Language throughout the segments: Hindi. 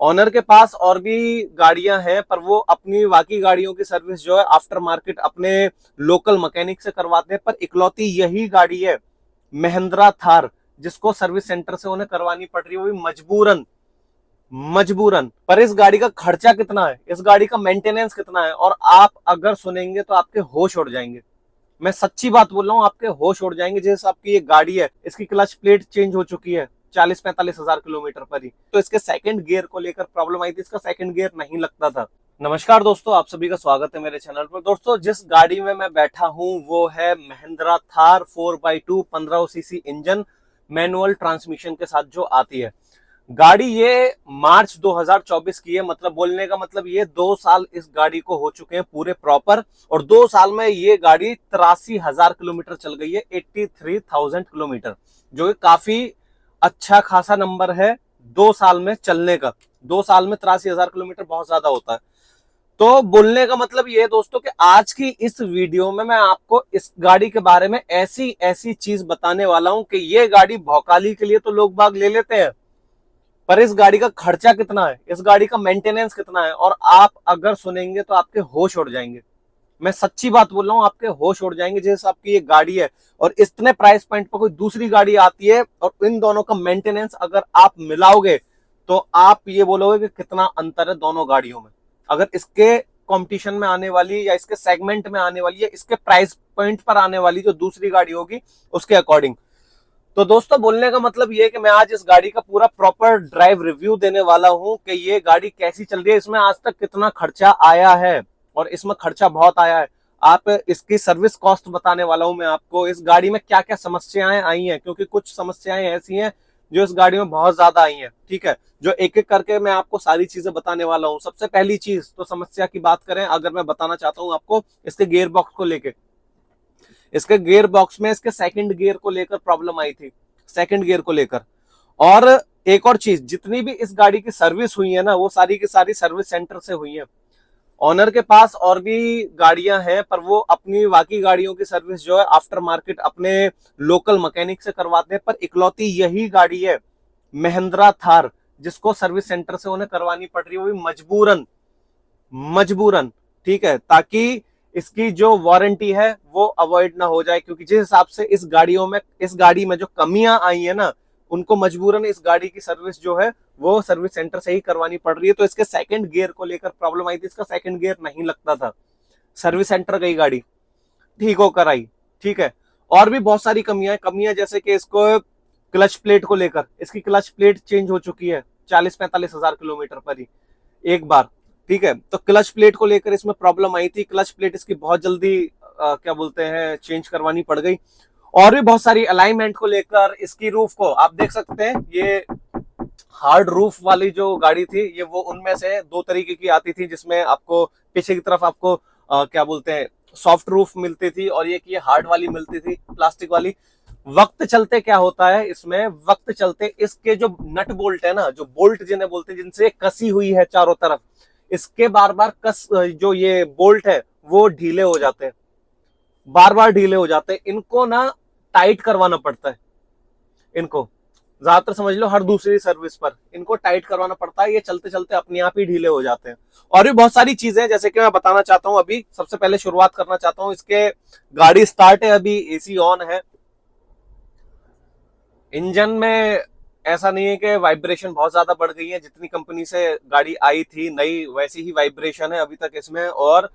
ऑनर के पास और भी गाड़ियां हैं, पर वो अपनी बाकी गाड़ियों की सर्विस जो है आफ्टर मार्केट अपने लोकल मैकेनिक से करवाते हैं। पर इकलौती यही गाड़ी है महिंद्रा थार जिसको सर्विस सेंटर से उन्हें करवानी पड़ रही है, वो भी मजबूरन। मजबूरन। पर इस गाड़ी का खर्चा कितना है, इस गाड़ी का मेंटेनेंस कितना है, और आप अगर सुनेंगे तो आपके होश उड़ जाएंगे। मैं सच्ची बात बोल रहा हूँ, आपके होश उड़ जाएंगे। जिस आपकी ये गाड़ी है, इसकी क्लच प्लेट चेंज हो चुकी है 40-45 हजार किलोमीटर पर ही। तो इसके सेकंड गियर को लेकर प्रॉब्लम आई थी, इसका सेकंड गियर नहीं लगता था। नमस्कार दोस्तों, आप सभी का स्वागत है मेरे चैनल पर। दोस्तों, जिस गाड़ी में मैं बैठा हूं वो है Mahindra Thar 4x2 1500 engine manual transmission के साथ जो आती है गाड़ी। ये मार्च 2024 की है, मतलब बोलने का मतलब ये 2 साल इस गाड़ी को हो चुके हैं पूरे प्रॉपर। और 2 साल में ये गाड़ी 83,000 किलोमीटर चल गई है, 83,000 किलोमीटर, जो कि काफी अच्छा खासा नंबर है 2 साल में चलने का। 2 साल में 83,000 किलोमीटर बहुत ज्यादा होता है। तो बोलने का मतलब ये है दोस्तों कि आज की इस वीडियो में मैं आपको इस गाड़ी के बारे में ऐसी ऐसी चीज बताने वाला हूं कि ये गाड़ी भौकाली के लिए तो लोग बाग ले लेते हैं, पर इस गाड़ी का खर्चा कितना है, इस गाड़ी का मेंटेनेंस कितना है, और आप अगर सुनेंगे तो आपके होश उड़ जाएंगे। मैं सच्ची बात बोल रहा हूं, आपके होश उड़ जाएंगे। जैसे आपकी ये गाड़ी है और इतने प्राइस पॉइंट पर कोई दूसरी गाड़ी आती है, और इन दोनों का मेंटेनेंस अगर आप मिलाओगे तो आप ये बोलोगे कि कितना अंतर है दोनों गाड़ियों में। अगर इसके कंपटीशन में आने वाली या इसके सेगमेंट में आने वाली या इसके प्राइस पॉइंट पर आने वाली जो दूसरी गाड़ी होगी उसके अकॉर्डिंग। तो दोस्तों, बोलने का मतलब ये है कि मैं आज इस गाड़ी का पूरा प्रॉपर ड्राइव रिव्यू देने वाला हूं कि ये गाड़ी कैसी चल रही है, इसमें आज तक कितना खर्चा आया है, और इसमें खर्चा बहुत आया है। आप इसकी सर्विस कॉस्ट बताने वाला हूं मैं आपको, इस गाड़ी में क्या क्या समस्याएं आई हैं, क्योंकि कुछ समस्याएं ऐसी हैं जो इस गाड़ी में बहुत ज्यादा आई हैं। ठीक है, जो एक एक करके मैं आपको सारी चीजें बताने वाला हूं। सबसे पहली चीज तो समस्या की बात करें, अगर मैं बताना चाहता हूं आपको इसके गियर बॉक्स को लेकर। इसके गियर बॉक्स में इसके सेकंड गियर को लेकर प्रॉब्लम आई थी, सेकंड गियर को लेकर। और एक और चीज, जितनी भी इस गाड़ी की सर्विस हुई है ना, वो सारी की सारी सर्विस सेंटर से हुई है। ऑनर के पास और भी गाड़ियां हैं, पर वो अपनी बाकी गाड़ियों की सर्विस जो है आफ्टर मार्केट अपने लोकल मैकेनिक से करवाते हैं। पर इकलौती यही गाड़ी है महिंद्रा थार जिसको सर्विस सेंटर से उन्हें करवानी पड़ रही है, वो भी मजबूरन। मजबूरन। ठीक है, ताकि इसकी जो वारंटी है वो अवॉइड ना हो जाए, क्योंकि जिस हिसाब से इस गाड़ी में जो कमियां आई है ना, उनको मजबूरन इस गाड़ी की सर्विस जो है वो सर्विस सेंटर से ही करवानी पड़ रही है। तो इसके सेकंड गियर को लेकर प्रॉब्लम आई थी, इसका सेकंड गियर नहीं लगता था। सर्विस सेंटर गई गाड़ी, ठीक होकर आई। ठीक है, और भी बहुत सारी कमियां जैसे कि इसको क्लच प्लेट को लेकर, इसकी क्लच प्लेट चेंज हो चुकी है 40-45 हजार किलोमीटर पर ही एक बार। ठीक है, तो क्लच प्लेट को लेकर इसमें प्रॉब्लम आई थी, क्लच प्लेट इसकी बहुत जल्दी क्या बोलते हैं चेंज करवानी पड़ गई। और भी बहुत सारी अलाइनमेंट को लेकर, इसकी रूफ को आप देख सकते हैं, ये हार्ड रूफ वाली जो गाड़ी थी ये वो उनमें से दो तरीके की आती थी, जिसमें आपको पीछे की तरफ आपको क्या बोलते हैं सॉफ्ट रूफ मिलती थी, और ये कि हार्ड वाली मिलती थी, प्लास्टिक वाली। वक्त चलते क्या होता है इसमें, वक्त चलते इसके जो नट बोल्ट है ना, जो बोल्ट जिन्हें बोलते हैं, जिनसे कसी हुई है चारों तरफ, इसके बार बार कस जो ये बोल्ट है वो ढीले हो जाते हैं, बार बार ढीले हो जाते हैं। इनको ना टाइट करवाना पड़ता है। इनको ज्यादातर समझ लो हर दूसरी सर्विस पर इनको टाइट करवाना पड़ता है, ये चलते चलते अपने आप ही ढीले हो जाते हैं। और भी बहुत सारी चीजें जैसे कि मैं बताना चाहता हूं। अभी सबसे पहले शुरुआत करना चाहता हूं इसके, गाड़ी स्टार्ट है, अभी एसी ऑन है। इंजन में ऐसा नहीं है कि वाइब्रेशन बहुत ज्यादा बढ़ गई है, जितनी कंपनी से गाड़ी आई थी नई वैसी ही वाइब्रेशन है अभी तक इसमें, और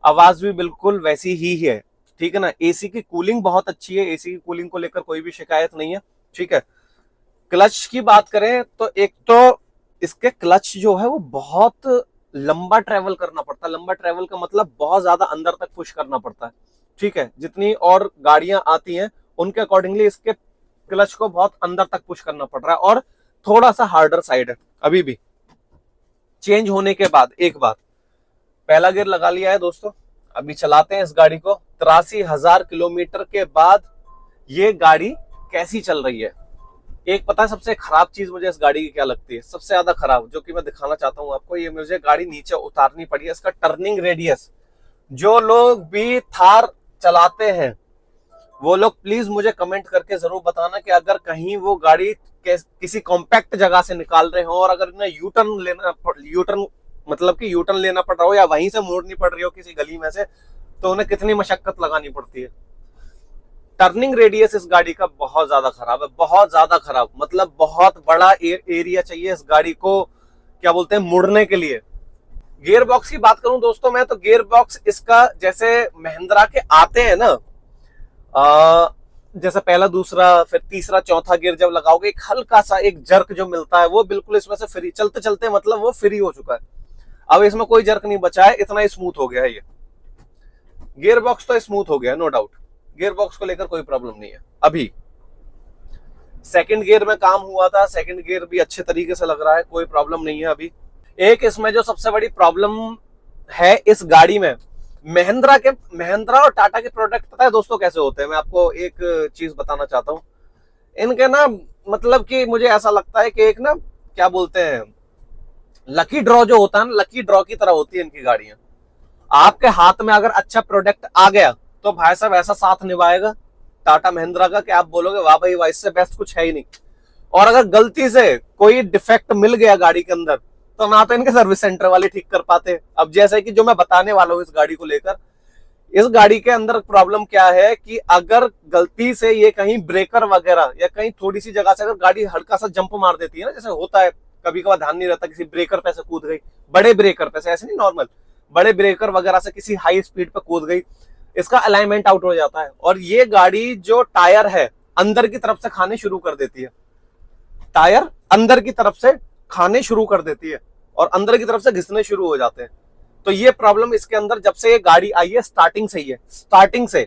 आवाज भी बिल्कुल वैसी ही है। ठीक है ना, एसी की कूलिंग बहुत अच्छी है, एसी की कूलिंग को लेकर कोई भी शिकायत नहीं है। ठीक है, क्लच की बात करें तो एक तो इसके क्लच जो है वो बहुत लंबा ट्रेवल करना पड़ता है। लंबा ट्रेवल का मतलब बहुत ज्यादा अंदर तक पुश करना पड़ता है। ठीक है, जितनी और गाड़ियां आती हैं उनके अकॉर्डिंगली इसके क्लच को बहुत अंदर तक पुश करना पड़ रहा है, और थोड़ा सा हार्डर साइड है अभी भी। चेंज होने के बाद एक बार पहला गियर लगा लिया है दोस्तों, अभी चलाते हैं इस गाड़ी को। 83,000 किलोमीटर के बाद ये गाड़ी कैसी चल रही है। एक पता है सबसे खराब चीज मुझे इस गाड़ी की क्या लगती है, सबसे ज्यादा खराब, जो कि मैं दिखाना चाहता हूं आपको। ये मुझे गाड़ी नीचे उतारनी पड़ी है, इसका टर्निंग रेडियस। जो लोग भी थार चलाते हैं वो लोग प्लीज मुझे कमेंट करके जरूर बताना कि अगर कहीं वो गाड़ी किसी कॉम्पैक्ट जगह से निकाल रहे हो और अगर इन्हें यूटर्न मतलब कि यूटर्न लेना पड़ रहा हो या वहीं से मोड़नी पड़ रही हो किसी गली में से, तो उन्हें कितनी मशक्कत लगानी पड़ती है। टर्निंग रेडियस इस गाड़ी का बहुत ज्यादा खराब है, बहुत ज्यादा खराब, मतलब बहुत बड़ा एरिया चाहिए इस गाड़ी को क्या बोलते हैं मुड़ने के लिए। गियर बॉक्स की बात करूं दोस्तों मैं, तो गियर बॉक्स इसका जैसे महिंद्रा के आते हैं ना, जैसे पहला दूसरा फिर तीसरा चौथा गियर जब लगाओगे एक हल्का सा एक जर्क जो मिलता है वो बिल्कुल इसमें से फ्री चलते चलते मतलब वो फ्री हो चुका है। अब इसमें कोई जर्क नहीं बचा है, इतना स्मूथ हो गया है ये गियर बॉक्स, तो स्मूथ हो गया नो डाउट, गियर बॉक्स को लेकर कोई प्रॉब्लम नहीं है। अभी सेकंड गियर में काम हुआ था, सेकंड गियर भी अच्छे तरीके से लग रहा है, कोई प्रॉब्लम नहीं है अभी। एक इसमें जो सबसे बड़ी प्रॉब्लम है इस गाड़ी में, महिंद्रा और टाटा के प्रोडक्ट पता है दोस्तों कैसे होते हैं, मैं आपको एक चीज बताना चाहता हूँ। इनके ना मतलब कि मुझे ऐसा लगता है कि एक ना क्या बोलते हैं लकी ड्रॉ जो होता है ना, लकी ड्रॉ की तरह होती है इनकी गाड़ियां। आपके हाथ में अगर अच्छा प्रोडक्ट आ गया तो भाई साहब ऐसा साथ निभाएगा टाटा महिंद्रा का कि आप बोलोगे वाह भाई वाह, इससे बेस्ट कुछ है ही नहीं। और अगर गलती से कोई डिफेक्ट मिल गया गाड़ी के अंदर तो ना तो इनके सर्विस सेंटर वाले ठीक कर पाते। अब जैसे कि जो मैं बताने वाला हूं इस गाड़ी को लेकर, इस गाड़ी के अंदर प्रॉब्लम क्या है कि अगर गलती से ये कहीं ब्रेकर वगैरह या कहीं थोड़ी सी जगह से अगर गाड़ी हल्का सा जंप मार देती है ना, जैसे होता है कभी कभार ध्यान नहीं रहता, किसी ब्रेकर पे से कूद गई, बड़े ब्रेकर पे से, ऐसे नहीं नॉर्मल बड़े ब्रेकर वगैरह से किसी हाई स्पीड पे कूद गई, इसका अलाइनमेंट आउट हो जाता है और ये गाड़ी जो टायर है अंदर की तरफ से खाने शुरू कर देती है, टायर अंदर की तरफ से खाने शुरू कर देती है और अंदर की तरफ से घिसने शुरू हो जाते हैं। तो ये प्रॉब्लम इसके अंदर जब से ये गाड़ी आई है स्टार्टिंग से ही है, स्टार्टिंग से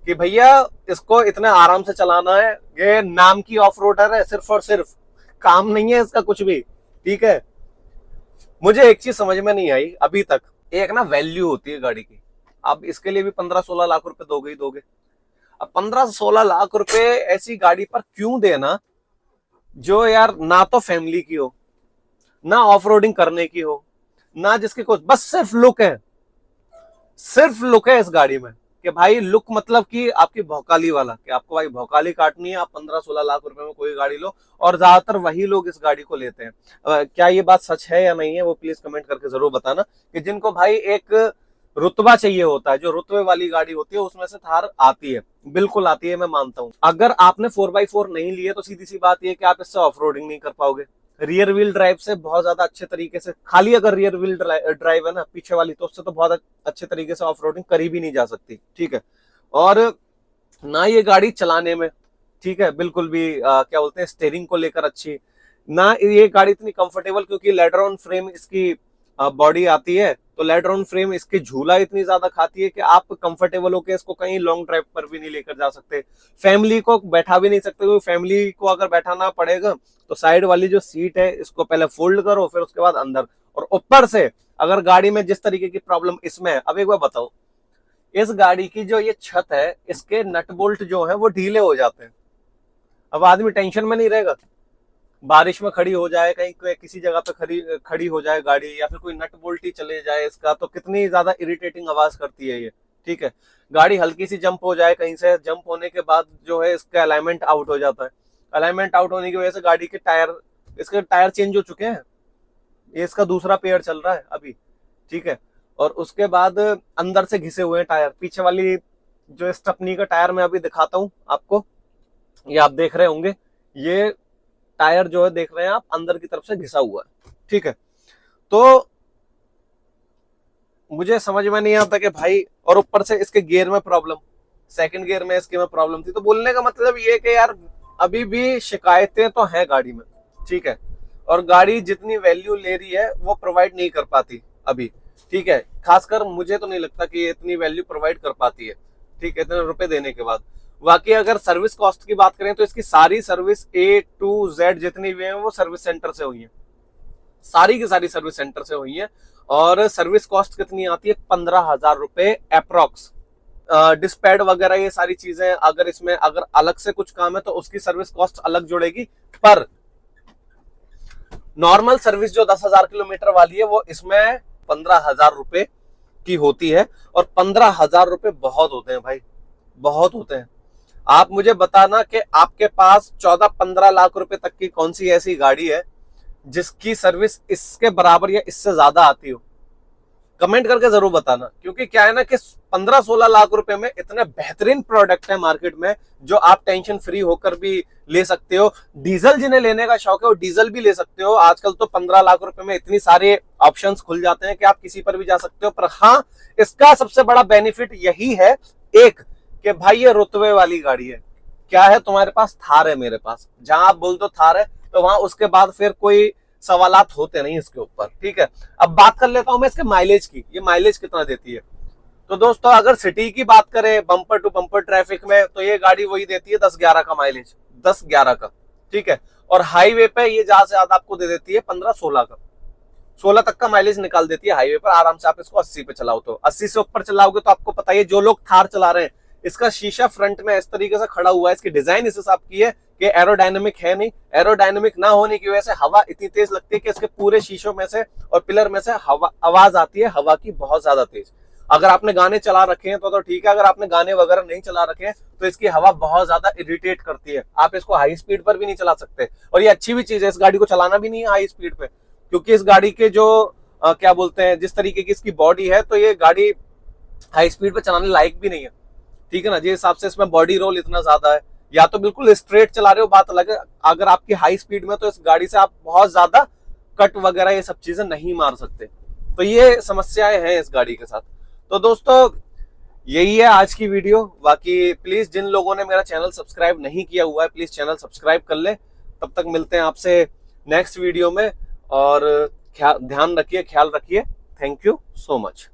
कि भैया इसको इतने आराम से चलाना है, ये नाम की ऑफ रोडर है सिर्फ और सिर्फ, काम नहीं है इसका कुछ भी। ठीक है, मुझे एक चीज समझ में नहीं आई अभी तक, एक ना वैल्यू होती है गाड़ी की, अब इसके लिए भी 15-16 लाख रुपए दोगे ही दोगे। अब 15-16 लाख रुपए ऐसी गाड़ी पर क्यों देना जो यार ना तो फैमिली की हो, ना ऑफ रोडिंग करने की हो, ना जिसके कुछ, बस सिर्फ लुक है, सिर्फ लुक है इस गाड़ी में कि भाई लुक मतलब कि आपकी भौकाली वाला, कि आपको भाई भौकाली काटनी है, आप 15-16 लाख रुपए में कोई गाड़ी लो, और ज्यादातर वही लोग इस गाड़ी को लेते हैं। क्या ये बात सच है या नहीं है वो प्लीज कमेंट करके जरूर बताना, कि जिनको भाई एक रुतबा चाहिए होता है, जो रुतबे वाली गाड़ी होती है उसमें से थार आती है, बिल्कुल आती है, मैं मानता हूं। अगर आपने 4x4 नहीं लिए तो सीधी सी बात यह कि आप इससे ऑफ रोडिंग नहीं कर पाओगे। रियर व्हील ड्राइव से बहुत ज्यादा अच्छे तरीके से, खाली अगर रियर व्हील ड्राइव है ना पीछे वाली, तो उससे तो बहुत अच्छे तरीके से ऑफ रोडिंग करी भी नहीं जा सकती। ठीक है, और ना ये गाड़ी चलाने में ठीक है बिल्कुल भी क्या बोलते हैं स्टेयरिंग को लेकर अच्छी, ना ये गाड़ी इतनी कंफर्टेबल, क्योंकि लेडर ऑन फ्रेम इसकी बॉडी आती है, तो लेडर ऑन फ्रेम इसकी झूला इतनी ज्यादा खाती है कि आप कंफर्टेबल होकर इसको कहीं लॉन्ग ड्राइव पर भी नहीं लेकर जा सकते, फैमिली को बैठा भी नहीं सकते, क्योंकि फैमिली को अगर बैठाना पड़ेगा तो साइड वाली जो सीट है इसको पहले फोल्ड करो फिर उसके बाद अंदर, और ऊपर से अगर गाड़ी में जिस तरीके की प्रॉब्लम इसमें है, अब एक बार बताओ, इस गाड़ी की जो ये छत है इसके नट बोल्ट जो है वो ढीले हो जाते हैं। अब आदमी टेंशन में नहीं रहेगा, बारिश में खड़ी हो जाए कहीं किसी जगह पे खड़ी हो जाए गाड़ी, या फिर कोई नट बोल्ट ही चले जाए इसका, तो कितनी ज्यादा इरिटेटिंग आवाज करती है ये। ठीक है, गाड़ी हल्की सी जंप हो जाए कहीं से, जंप होने के बाद जो है इसका अलाइनमेंट आउट हो जाता है, अलाइनमेंट आउट होने की वजह से गाड़ी के टायर, इसके टायर चेंज हो चुके हैं, ये इसका दूसरा पेयर चल रहा है अभी। ठीक है, और उसके बाद अंदर से घिसे हुए हैं टायर, पीछे वाली जो स्टेपनी का टायर मैं अभी दिखाता हूं आपको, ये आप देख रहे होंगे, ये टायर जो है देख रहे हैं आप अंदर की तरफ से घिसा हुआ है। ठीक है, तो मुझे समझ में नहीं आता कि भाई, और ऊपर से इसके गियर में प्रॉब्लम, सेकंड गियर में इसके में प्रॉब्लम थी, तो बोलने का मतलब ये कि यार अभी भी शिकायतें तो हैं गाड़ी में। ठीक है, और गाड़ी जितनी वैल्यू ले रही है वो प्रोवाइड नहीं कर पाती अभी। ठीक है, खासकर मुझे तो नहीं लगता कि ये इतनी वैल्यू प्रोवाइड कर पाती है। ठीक है, इतने रुपए देने के बाद। बाकी अगर सर्विस कॉस्ट की बात करें तो इसकी सारी सर्विस A to Z जितनी भी है वो सर्विस सेंटर से हुई है, सारी की सारी सर्विस सेंटर से हुई है। और सर्विस कॉस्ट कितनी आती है, 15,000 रुपए अप्रोक्स। डिस्पैड वगैरह ये सारी चीजें अगर इसमें अगर अलग से कुछ काम है तो उसकी सर्विस कॉस्ट अलग जुड़ेगी, पर नॉर्मल सर्विस जो 10,000 किलोमीटर वाली है वो इसमें 15,000 रुपए की होती है। और 15,000 रुपए बहुत होते हैं भाई, बहुत होते हैं। आप मुझे बताना कि आपके पास 14-15 लाख रुपए तक की कौन सी ऐसी गाड़ी है जिसकी सर्विस इसके बराबर या इससे ज्यादा आती हो। कमेंट करके जरूर बताना, क्योंकि क्या है ना कि 15-16 लाख रुपए में इतने बेहतरीन प्रोडक्ट है मार्केट में जो आप टेंशन फ्री होकर भी ले सकते हो। डीजल जिन्हें लेने का शौक है वो डीजल भी ले सकते हो। आजकल तो 15 लाख रुपए में इतनी सारे ऑप्शंस खुल जाते हैं कि आप किसी पर भी जा सकते हो। पर हाँ, इसका सबसे बड़ा बेनिफिट यही है एक, कि भाई ये रुतबे वाली गाड़ी है। क्या है, तुम्हारे पास थार है, मेरे पास, जहां आप बोल दो थार है तो वहां उसके बाद फिर कोई सवालात होते नहीं इसके ऊपर। ठीक है, अब बात कर लेता हूं मैं इसके माइलेज की। ये माइलेज कितना देती है? तो दोस्तों अगर सिटी की बात करें बम्पर टू बम्पर ट्रैफिक में, तो ये गाड़ी वही देती है 10-11 का माइलेज, 10-11 का। ठीक है, और हाईवे पे ये ज्यादा से ज्यादा आपको दे देती है 15-16 का। 16 तक का माइलेज निकाल देती है हाईवे पर आराम से। आप इसको 80 पे चलाओ तो 80 से ऊपर चलाओगे तो आपको पता है, जो लोग थार चला रहे हैं, इसका शीशा फ्रंट में इस तरीके से खड़ा हुआ है, इसकी डिजाइन इस हिसाब की है कि एरोडायनेमिक है नहीं। एरोडायनेमिक ना होने की वजह से हवा इतनी तेज लगती है कि इसके पूरे शीशों में से और पिलर में से हवा आवाज आती है, हवा की बहुत ज्यादा तेज। अगर आपने गाने चला रखे हैं तो ठीक है, अगर आपने गाने वगैरह नहीं चला रखे हैं तो इसकी हवा बहुत ज्यादा इरिटेट करती है। आप इसको हाई स्पीड पर भी नहीं चला सकते। और ये अच्छी भी चीज है, इस गाड़ी को चलाना भी नहीं है हाई स्पीड पे, क्योंकि इस गाड़ी के जो क्या बोलते हैं, जिस तरीके की इसकी बॉडी है, तो ये गाड़ी हाई स्पीड पे चलाने लायक भी नहीं है। ठीक है ना, जिस हिसाब से इसमें बॉडी रोल इतना ज्यादा है, या तो बिल्कुल स्ट्रेट चला रहे हो बात अलग है, अगर आपकी हाई स्पीड में, तो इस गाड़ी से आप बहुत ज्यादा कट वगैरह ये सब चीजें नहीं मार सकते। तो ये समस्याएं हैं इस गाड़ी के साथ। तो दोस्तों यही है आज की वीडियो। बाकी प्लीज जिन लोगों ने मेरा चैनल सब्सक्राइब नहीं किया हुआ है, प्लीज चैनल सब्सक्राइब कर ले। तब तक मिलते हैं आपसे नेक्स्ट वीडियो में, और ध्यान रखिए, ख्याल रखिए। Thank you so much.